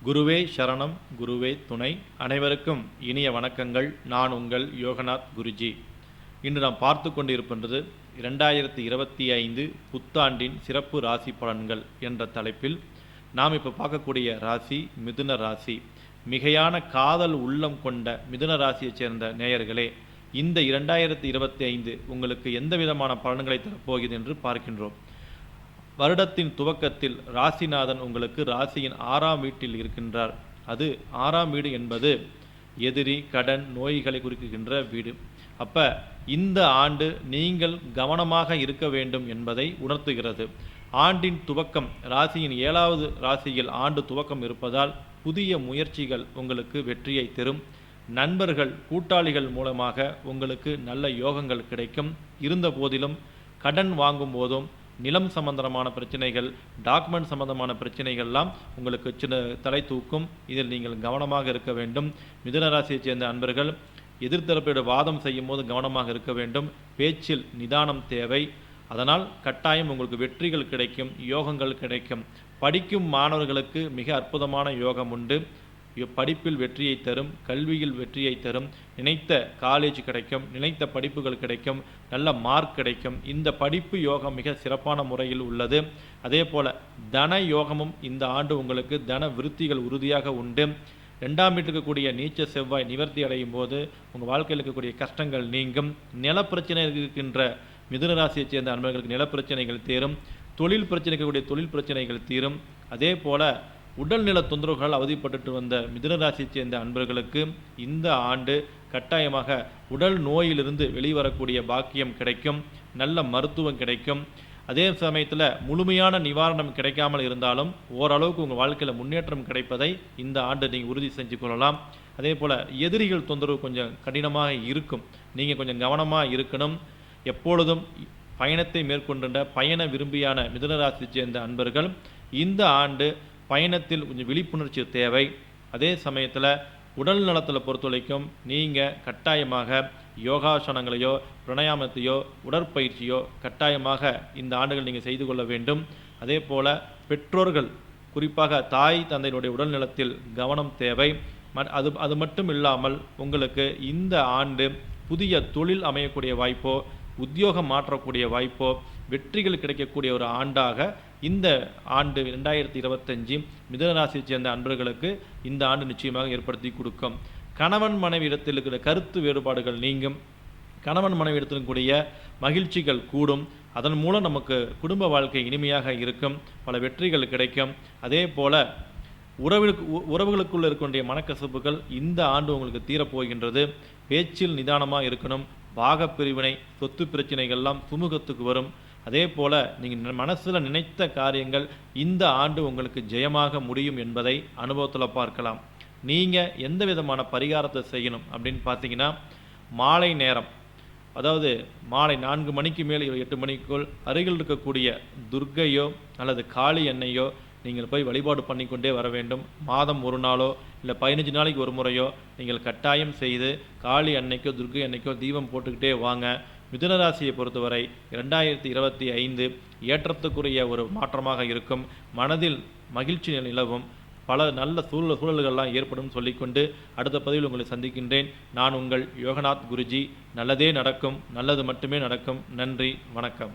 குருவே சரணம், குருவே துணை. அனைவருக்கும் இனிய வணக்கங்கள். நான் உங்கள் யோகநாத் குருஜி. இன்று நாம் பார்த்து கொண்டிருக்கின்றது 2025 புத்தாண்டின் சிறப்பு ராசி பலன்கள் என்ற தலைப்பில் நாம் இப்போ பார்க்கக்கூடிய ராசி மிதுன ராசி. மிகையான காதல் உள்ளம் கொண்ட மிதுன ராசியைச் சேர்ந்த நேயர்களே, இந்த 2025 உங்களுக்கு எந்த விதமான பலன்களை தரப்போகிறது என்று பார்க்கின்றோம். வருடத்தின் துவக்கத்தில் ராசிநாதன் உங்களுக்கு ராசியின் 6ஆம் வீட்டில் இருக்கின்றார். அது 6ஆம் வீடு என்பது எதிரி, கடன், நோய்களை குறிக்கின்ற வீடு. அப்போ இந்த ஆண்டு நீங்கள் கவனமாக இருக்க வேண்டும் என்பதை உணர்த்துகிறது. ஆண்டின் துவக்கம் ராசியின் 7வது ராசியில் ஆண்டு துவக்கம் இருப்பதால் புதிய முயற்சிகள் உங்களுக்கு வெற்றியை தரும். நண்பர்கள், கூட்டாளிகள் மூலமாக உங்களுக்கு நல்ல யோகங்கள் கிடைக்கும். இருந்த போதிலும் கடன் வாங்கும் போதும் நிலம் சம்பந்தமான பிரச்சனைகள், டாக்குமெண்ட் சம்பந்தமான பிரச்சனைகள்லாம் உங்களுக்கு சின்ன தலை தூக்கும். இதில் நீங்கள் கவனமாக இருக்க வேண்டும். மிதுன ராசியைச் சேர்ந்த அன்பர்கள் எதிர்த்தரப்போடு வாதம் செய்யும் போது கவனமாக இருக்க வேண்டும். பேச்சில் நிதானம் தேவை. அதனால் கட்டாயம் உங்களுக்கு வெற்றிகள் கிடைக்கும், யோகங்கள் கிடைக்கும். படிக்கும் மாணவர்களுக்கு மிக அற்புதமான யோகம் உண்டு. படிப்பில் வெற்றியை தரும், கல்வியில் வெற்றியை தரும். நினைத்த காலேஜ் கிடைக்கும், நினைத்த படிப்புகள் கிடைக்கும், நல்ல மார்க் கிடைக்கும். இந்த படிப்பு யோகம் மிக சிறப்பான முறையில் உள்ளது. அதே போல் தன யோகமும் இந்த ஆண்டு உங்களுக்கு தன விருத்திகள் உறுதியாக உண்டு. 2ஆம் வீட்டுக்கு கூடிய நீச்ச செவ்வாய் நிவர்த்தி அடையும் போது உங்கள் வாழ்க்கையில் இருக்கக்கூடிய கஷ்டங்கள் நீங்கும். நிலப்பிரச்சனை இருக்கின்ற மிதுன ராசியைச் சேர்ந்த அன்பர்களுக்கு நிலப்பிரச்சனைகள் தீரும். தொழில் பிரச்சனைக்கு கூடிய தொழில் பிரச்சனைகள் தீரும். அதே போல் உடல்நல தொந்தரவுகள் அவதிப்பட்டு வந்த மிதுன ராசியைச் சேர்ந்த அன்பர்களுக்கு இந்த ஆண்டு கட்டாயமாக உடல் நோயிலிருந்து வெளிவரக்கூடிய பாக்கியம் கிடைக்கும். நல்ல மருத்துவம் கிடைக்கும். அதே சமயத்தில் முழுமையான நிவாரணம் கிடைக்காமல் இருந்தாலும் ஓரளவுக்கு உங்கள் வாழ்க்கையில் முன்னேற்றம் கிடைப்பதை இந்த ஆண்டு நீங்கள் உறுதி செஞ்சு கொள்ளலாம். அதே போல் எதிரிகள் தொந்தரவு கொஞ்சம் கடினமாக இருக்கும். நீங்கள் கொஞ்சம் கவனமாக இருக்கணும். எப்பொழுதும் பயணத்தை மேற்கொண்ட பயண விரும்பியான மிதுன ராசியைச் சேர்ந்த அன்பர்கள் இந்த ஆண்டு பயணத்தில் கொஞ்சம் விழிப்புணர்ச்சி தேவை. அதே சமயத்தில் உடல் நலத்தில் பொறுத்தவரைக்கும் நீங்கள் கட்டாயமாக யோகாசனங்களையோ பிரணயாமத்தையோ உடற்பயிற்சியோ கட்டாயமாக இந்த ஆண்டுகள் நீங்கள் செய்து கொள்ள வேண்டும். அதே போல் பெற்றோர்கள், குறிப்பாக தாய் தந்தையினுடைய உடல் நலத்தில் கவனம் தேவை. அது மட்டும் இல்லாமல் உங்களுக்கு இந்த ஆண்டு புதிய தொழில் அமையக்கூடிய வாய்ப்போ, உத்தியோகம் மாற்றக்கூடிய வாய்ப்போ, வெற்றிகள் கிடைக்கக்கூடிய ஒரு ஆண்டாக இந்த ஆண்டு 2025 மிதுன ராசியைச் சேர்ந்த அன்பர்களுக்கு இந்த ஆண்டு நிச்சயமாக ஏற்படுத்தி கொடுக்கும். கணவன் மனைவி இடத்தில் இருக்கிற கருத்து வேறுபாடுகள் நீங்கும். கணவன் மனைவி இடத்திலும் கூடிய மகிழ்ச்சிகள் கூடும். அதன் மூலம் நமக்கு குடும்ப வாழ்க்கை இனிமையாக இருக்கும். பல வெற்றிகள் கிடைக்கும். அதே போல் உறவுகளுக்குள்ள இருக்கக்கூடிய மனக்கசப்புகள் இந்த ஆண்டு உங்களுக்கு தீரப்போகின்றது. பேச்சில் நிதானமாக இருக்கணும். பாகப்பிரிவினை, சொத்து பிரச்சனைகள்லாம் சுமூகத்துக்கு வரும். அதே போல் நீங்கள் மனசில் நினைத்த காரியங்கள் இந்த ஆண்டு உங்களுக்கு ஜெயமாக முடியும் என்பதை அனுபவத்தில் பார்க்கலாம். நீங்கள் எந்த விதமான பரிகாரத்தை செய்யணும் அப்படின்னு பார்த்தீங்கன்னா, மாலை நேரம், அதாவது மாலை 4 மணிக்கு மேல் 8 மணிக்குள் அருகில் இருக்கக்கூடிய துர்க்கையோ அல்லது காளி எண்ணெயோ நீங்கள் போய் வழிபாடு பண்ணிக்கொண்டே வர வேண்டும். மாதம் ஒரு நாளோ இல்லை 15 நாளைக்கு ஒரு முறையோ நீங்கள் கட்டாயம் செய்து காளி அன்னைக்கோ துர்க்கை அன்னைக்கோ தீபம் போட்டுக்கிட்டே வாங்க. மிதுன ராசியை பொறுத்தவரை 2025 ஏற்றத்துக்குரிய ஒரு மாற்றமாக இருக்கும். மனதில் மகிழ்ச்சி நிலவும். பல நல்ல சூழல்கள்லாம் ஏற்படும் சொல்லிக்கொண்டு அடுத்த பதிவில் உங்களை சந்திக்கின்றேன். நான் உங்கள் யோகநாத் குருஜி. நல்லதே நடக்கும், நல்லது மட்டுமே நடக்கும். நன்றி, வணக்கம்.